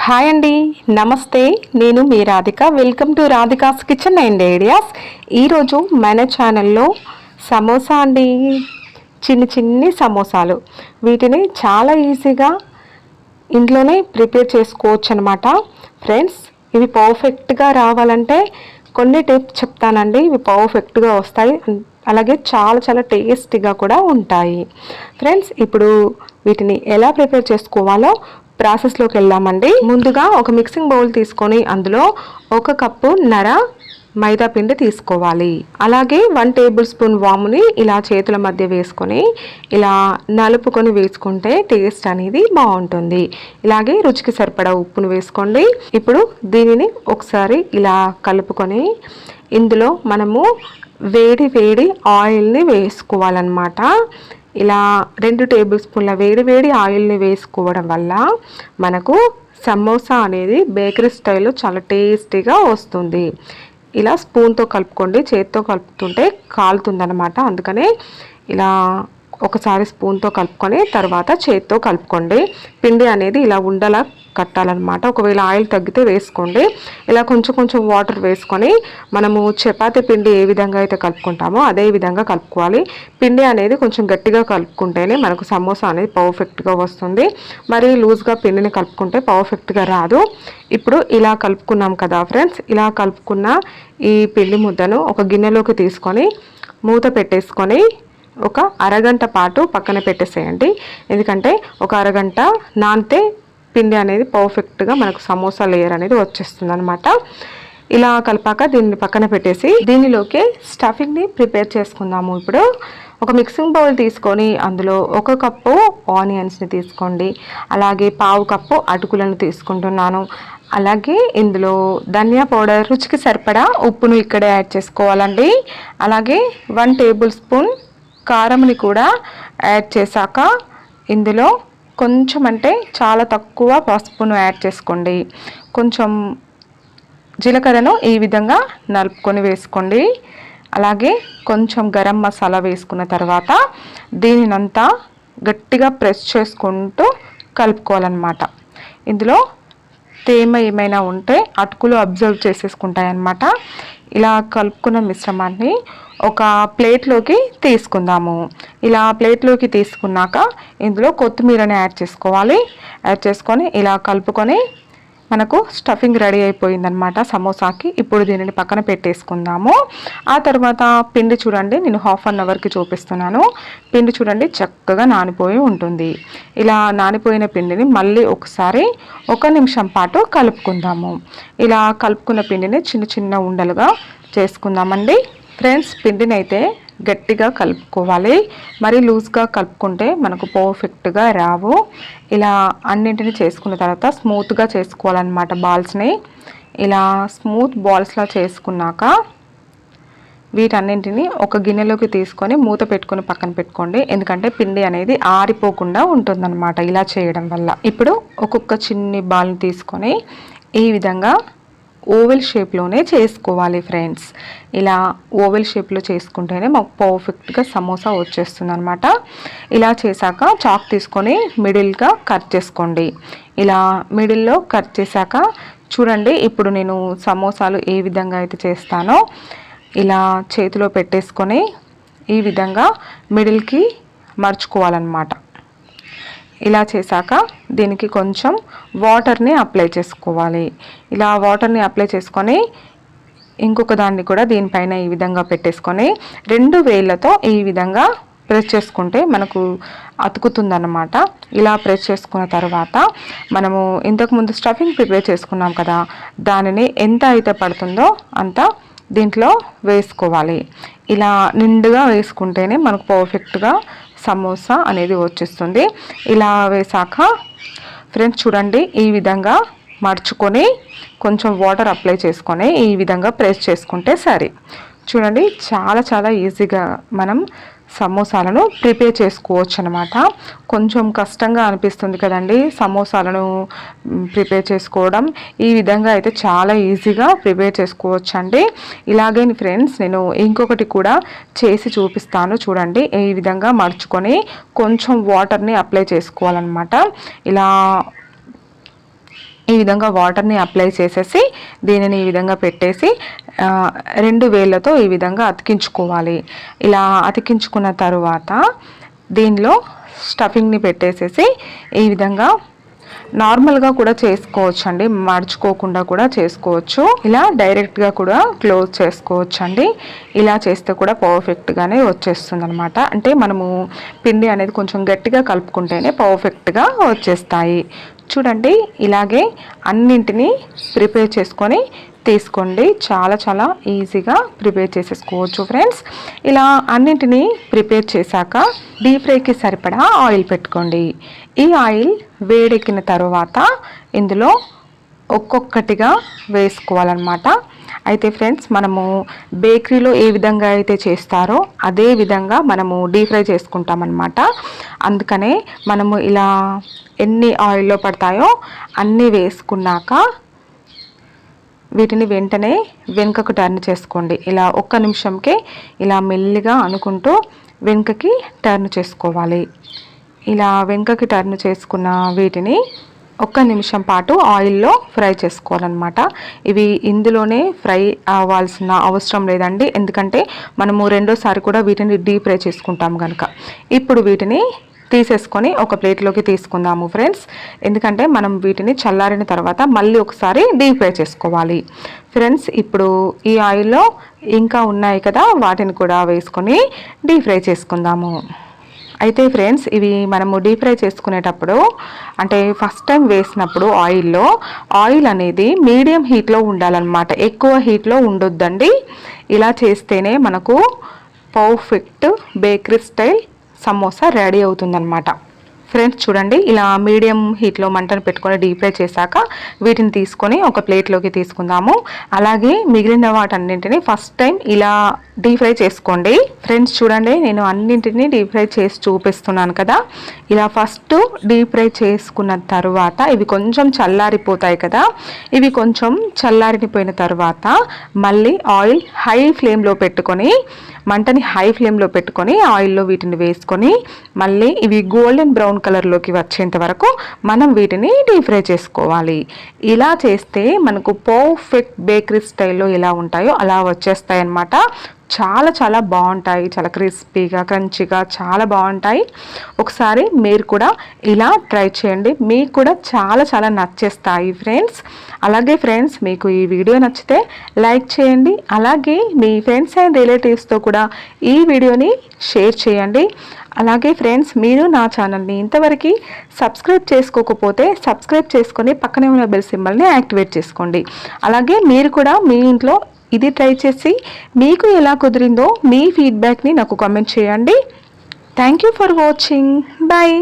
Hi అండి, నమస్తే. నేను మీ Radhika. Welcome to Radhika's kitchen and ideas. ఈరోజు మన ఛానల్లో సమోసా అండి, చిన్ని సమోసాలు. వీటిని చాలా ఈజీగా ఇంట్లోనే ప్రిపేర్ చేసుకోవచ్చు అనమాట. ఫ్రెండ్స్, ఇవి పర్ఫెక్ట్గా రావాలంటే కొన్ని టిప్స్ చెప్తానండి. ఇవి పర్ఫెక్ట్గా వస్తాయి, అలాగే చాలా టేస్టీగా కూడా ఉంటాయి. ఫ్రెండ్స్, ఇప్పుడు వీటిని ఎలా ప్రిపేర్ చేసుకోవాలో ప్రాసెస్లోకి వెళ్దామండి. ముందుగా ఒక మిక్సింగ్ బౌల్ తీసుకొని అందులో 1 కప్పు మైదా పిండి తీసుకోవాలి. అలాగే 1 టేబుల్ స్పూన్ వాముని ఇలా చేతుల మధ్య వేసుకొని ఇలా నలుపుకొని వేసుకుంటే టేస్ట్ అనేది బాగుంటుంది. ఇలాగే రుచికి సరిపడా ఉప్పును వేసుకోండి. ఇప్పుడు దీనిని ఒకసారి ఇలా కలుపుకొని ఇందులో మనము వేడి ఆయిల్ని వేసుకోవాలన్నమాట. ఇలా 2 టేబుల్ స్పూన్ల వేడి ఆయిల్ని వేసుకోవడం వల్ల మనకు సమోసా అనేది బేకరీ స్టైల్లో చాలా టేస్టీగా వస్తుంది. ఇలా స్పూన్తో కలుపుకోండి, చేతితో కలుపుతుంటే కాలుతుందన్నమాట. అందుకనే ఇలా ఒకసారి స్పూన్తో కలుపుకొని తర్వాత చేతితో కలుపుకోండి. పిండి అనేది ఇలా ఉండలా కట్టాలన్నమాట. ఒకవేళ ఆయిల్ తగ్గితే వేసుకోండి. ఇలా కొంచెం వాటర్ వేసుకొని మనము చపాతీ పిండి ఏ విధంగా అయితే కలుపుకుంటామో అదే విధంగా కలుపుకోవాలి. పిండి అనేది కొంచెం గట్టిగా కలుపుకుంటేనే మనకు సమోసా అనేది పర్ఫెక్ట్గా వస్తుంది. మరి లూజ్గా పిండిని కలుపుకుంటే పర్ఫెక్ట్గా రాదు. ఇప్పుడు ఇలా కలుపుకున్నాం కదా ఫ్రెండ్స్, ఇలా కలుపుకున్న ఈ పిండి ముద్దను ఒక గిన్నెలోకి తీసుకొని మూత పెట్టేసుకొని ఒక అరగంట పాటు పక్కన పెట్టేసేయండి. ఎందుకంటే ఒక అరగంట నానితే పిండి అనేది పర్ఫెక్ట్గా మనకు సమోసా లేయర్ అనేది వచ్చేస్తుంది అనమాట. ఇలా కలిపాక దీన్ని పక్కన పెట్టేసి దీనిలోకి స్టఫింగ్ని ప్రిపేర్ చేసుకుందాము. ఇప్పుడు ఒక మిక్సింగ్ బౌల్ తీసుకొని అందులో 1 కప్పు ఆనియన్స్ని తీసుకోండి. అలాగే 1/2 కప్పు అటుకులను తీసుకుంటున్నాను. అలాగే ఇందులో ధనియా పౌడర్, రుచికి సరిపడా ఉప్పును ఇక్కడే యాడ్ చేసుకోవాలండి. అలాగే 1 టేబుల్ స్పూన్ కారంని కూడా యాడ్ చేశాక ఇందులో కొంచెం అంటే చాలా తక్కువ పసుపును యాడ్ చేసుకోండి. కొంచెం జీలకర్రను ఈ విధంగా నలుపుకొని వేసుకోండి. అలాగే కొంచెం గరం మసాలా వేసుకున్న తర్వాత దీనినంతా గట్టిగా ప్రెస్ చేసుకుంటూ కలుపుకోవాలన్నమాట. ఇందులో తేమ ఏమైనా ఉంటే అటుకులు అబ్జర్వ్ చేసేసుకుంటాయి అన్నమాట. ఇలా కలుపుకున్న మిశ్రమాన్ని ఒక ప్లేట్లోకి తీసుకుందాము. ఇలా ప్లేట్లోకి తీసుకున్నాక ఇందులో కొత్తిమీరని యాడ్ చేసుకోవాలి. యాడ్ చేసుకొని ఇలా కలుపుకొని మనకు స్టఫింగ్ రెడీ అయిపోయిందనమాట సమోసాకి. ఇప్పుడు దీనిని పక్కన పెట్టేసుకుందాము. ఆ తర్వాత పిండి చూడండి, నేను 1/2 అవర్కి చూపిస్తున్నాను. పిండి చూడండి చక్కగా నానిపోయి ఉంటుంది. ఇలా నానిపోయిన పిండిని మళ్ళీ ఒకసారి 1 నిమిషం పాటు కలుపుకుందాము. ఇలా కలుపుకున్న పిండిని చిన్న ఉండలుగా చేసుకుందామండి. ఫ్రెండ్స్, పిండిని అయితే గట్టిగా కలుపుకోవాలి. మరి లూజ్గా కలుపుకుంటే మనకు పర్ఫెక్ట్గా రావు. ఇలా అన్నింటిని చేసుకున్న తర్వాత స్మూత్గా చేసుకోవాలన్నమాట బాల్స్ని. ఇలా స్మూత్ బాల్స్లా చేసుకున్నాక వీటన్నింటిని ఒక గిన్నెలోకి తీసుకొని మూత పెట్టుకొని పక్కన పెట్టుకోండి. ఎందుకంటే పిండి అనేది ఆరిపోకుండా ఉంటుందన్నమాట ఇలా చేయడం వల్ల. ఇప్పుడు ఒక్కొక్క చిన్ని బాల్ని తీసుకొని ఈ విధంగా ఓవెల్ షేప్లోనే చేసుకోవాలి ఫ్రెండ్స్. ఇలా ఓవెల్ షేప్లో చేసుకుంటేనే మాకు పర్ఫెక్ట్గా సమోసా వచ్చేస్తుంది అనమాట. ఇలా చేశాక చాక్ తీసుకొని మిడిల్గా కట్ చేసుకోండి. ఇలా మిడిల్లో కట్ చేశాక చూడండి, ఇప్పుడు నేను సమోసాలు ఏ విధంగా అయితే చేస్తానో ఇలా చేతిలో పెట్టేసుకొని ఈ విధంగా మిడిల్కి మర్చుకోవాలన్నమాట. ఇలా చేశాక దీనికి కొంచెం వాటర్ని అప్లై చేసుకోవాలి. ఇలా వాటర్ని అప్లై చేసుకొని ఇంకొక దాన్ని కూడా దీనిపైన ఈ విధంగా పెట్టేసుకొని 2 వేళ్ళతో ఈ విధంగా ప్రెస్ చేసుకుంటే మనకు అతుకుతుందన్నమాట. ఇలా ప్రెస్ చేసుకున్న తర్వాత మనము ఇంతకుముందు స్టఫింగ్ ప్రిపేర్ చేసుకున్నాం కదా, దానిని ఎంత అయితే పడుతుందో అంత దీంట్లో వేసుకోవాలి. ఇలా నిండుగా వేసుకుంటేనే మనకు పర్ఫెక్ట్గా సమోసా అనేది వచ్చేస్తుంది. ఇలా వేసాక ఫ్రెండ్స్ చూడండి, ఈ విధంగా మర్చుకొని కొంచెం వాటర్ అప్లై చేసుకొని ఈ విధంగా ప్రెస్ చేసుకుంటే సరే. చూడండి, చాలా ఈజీగా మనం సమోసాలను ప్రిపేర్ చేసుకోవచ్చు అనమాట. కొంచెం కష్టంగా అనిపిస్తుంది కదండి సమోసాలను ప్రిపేర్ చేసుకోవడం. ఈ విధంగా అయితే చాలా ఈజీగా ప్రిపేర్ చేసుకోవచ్చు అండి. ఇలాగే ఫ్రెండ్స్, నేను ఇంకొకటి కూడా చేసి చూపిస్తాను. చూడండి, ఈ విధంగా మర్చుకొని కొంచెం వాటర్ని అప్లై చేసుకోవాలన్నమాట. ఇలా ఈ విధంగా వాటర్ని అప్లై చేసేసి దీనిని ఈ విధంగా పెట్టేసి 2 వేళ్ళతో ఈ విధంగా అతికించుకోవాలి. ఇలా అతికించుకున్న తరువాత దీనిలో స్టఫింగ్ని పెట్టేసేసి ఈ విధంగా నార్మల్గా కూడా చేసుకోవచ్చు అండి, మడుచుకోకుండా కూడా చేసుకోవచ్చు, ఇలా డైరెక్ట్గా కూడా క్లోజ్ చేసుకోవచ్చు అండి. ఇలా చేస్తే కూడా పర్ఫెక్ట్గానే వచ్చేస్తుంది అనమాట. అంటే మనము పిండి అనేది కొంచెం గట్టిగా కలుపుకుంటేనే పర్ఫెక్ట్గా వచ్చేస్తాయి. చూడండి, ఇలాగే అన్నింటినీ ప్రిపేర్ చేసుకొని తీసుకోండి. చాలా చాలా ఈజీగా ప్రిపేర్ చేసేసుకోవచ్చు ఫ్రెండ్స్. ఇలా అన్నింటినీ ప్రిపేర్ చేశాక డీప్ ఫ్రైకి సరిపడా ఆయిల్ పెట్టుకోండి. ఈ ఆయిల్ వేడెక్కిన తర్వాత ఇందులో ఒక్కొక్కటిగా వేసుకోవాలన్నమాట. అయితే ఫ్రెండ్స్, మనము బేకరీలో ఏ విధంగా అయితే చేస్తారో అదే విధంగా మనము డీప్ ఫ్రై చేసుకుంటామన్నమాట. అందుకనే మనము ఇలా ఎన్ని ఆయిల్లో పడతాయో అన్నీ వేసుకున్నాక వీటిని వెంటనే వెనుకకు టర్న్ చేసుకోండి. ఇలా 1 నిమిషంకే ఇలా మెల్లిగా అనుకుంటూ వెనుకకి టర్న్ చేసుకోవాలి. ఇలా వెనుకకి టర్న్ చేసుకున్న వీటిని 1 నిమిషం పాటు ఆయిల్లో ఫ్రై చేసుకోవాలన్నమాట. ఇవి ఇందులోనే ఫ్రై అవ్వాల్సిన అవసరం లేదండి, ఎందుకంటే మనము రెండోసారి కూడా వీటిని డీప్ ఫ్రై చేసుకుంటాం కనుక. ఇప్పుడు వీటిని తీసేసుకొని ఒక ప్లేట్లోకి తీసుకుందాము ఫ్రెండ్స్. ఎందుకంటే మనం వీటిని చల్లారిన తర్వాత మళ్ళీ ఒకసారి డీప్ ఫ్రై చేసుకోవాలి ఫ్రెండ్స్. ఇప్పుడు ఈ ఆయిల్లో ఇంకా ఉన్నాయి కదా, వాటిని కూడా వేసుకొని డీప్ ఫ్రై చేసుకుందాము. అయితే ఫ్రెండ్స్, ఇవి మనము డీప్ ఫ్రై చేసుకునేటప్పుడు అంటే ఫస్ట్ టైం వేసినప్పుడు ఆయిల్ అనేది మీడియం హీట్లో ఉండాలన్నమాట, ఎక్కువ హీట్లో ఉండొద్దండి. ఇలా చేస్తేనే మనకు perfect bakery style samosa ready అవుతుందన్నమాట. ఫ్రెండ్స్ చూడండి, ఇలా మీడియం హీట్లో మంటను పెట్టుకొని డీప్ ఫ్రై చేశాక వీటిని తీసుకొని ఒక ప్లేట్లోకి తీసుకుందాము. అలాగే మిగిలిన వాటన్నింటినీ ఫస్ట్ టైం ఇలా డీప్ ఫ్రై చేసుకోండి ఫ్రెండ్స్. చూడండి, నేను అన్నింటినీ డీప్ ఫ్రై చేసి చూపిస్తున్నాను కదా. ఇలా ఫస్ట్ డీప్ ఫ్రై చేసుకున్న తర్వాత ఇవి కొంచెం చల్లారిపోతాయి కదా. ఇవి కొంచెం చల్లారిపోయిన తర్వాత మళ్ళీ ఆయిల్ హై ఫ్లేమ్లో పెట్టుకొని, మంటని హై ఫ్లేమ్లో పెట్టుకొని ఆయిల్లో వీటిని వేసుకొని మళ్ళీ ఇవి గోల్డెన్ బ్రౌన్ కలర్లోకి వచ్చేంత వరకు మనం వీటిని డీప్ ఫ్రై చేసుకోవాలి. ఇలా చేస్తే మనకు పర్ఫెక్ట్ బేకరీ స్టైల్లో ఎలా ఉంటాయో అలా వచ్చేస్తాయి అన్నమాట. చాలా చాలా బాగుంటాయి, చాలా క్రిస్పీగా క్రంచీగా చాలా బాగుంటాయి. ఒకసారి మీరు కూడా ఇలా ట్రై చేయండి, మీకు కూడా చాలా చాలా నచ్చేస్తాయి ఫ్రెండ్స్. అలాగే ఫ్రెండ్స్, మీకు ఈ వీడియో నచ్చితే లైక్ చేయండి. అలాగే మీ ఫ్రెండ్స్ అండ్ రిలేటివ్స్తో కూడా ఈ వీడియోని షేర్ చేయండి. అలాగే ఫ్రెండ్స్, మీరు నా ఛానల్ని ఇంతవరకు సబ్స్క్రైబ్ చేసుకోకపోతే సబ్స్క్రైబ్ చేసుకొని పక్కనే ఉన్న బెల్ సింబల్ని యాక్టివేట్ చేసుకోండి. అలాగే మీరు కూడా మీ ఇంట్లో ఇది ట్రై చేసి మీకు ఎలా కుదిరిందో మీ ఫీడ్బ్యాక్ని నాకు కామెంట్ చేయండి. Thank you for watching. Bye.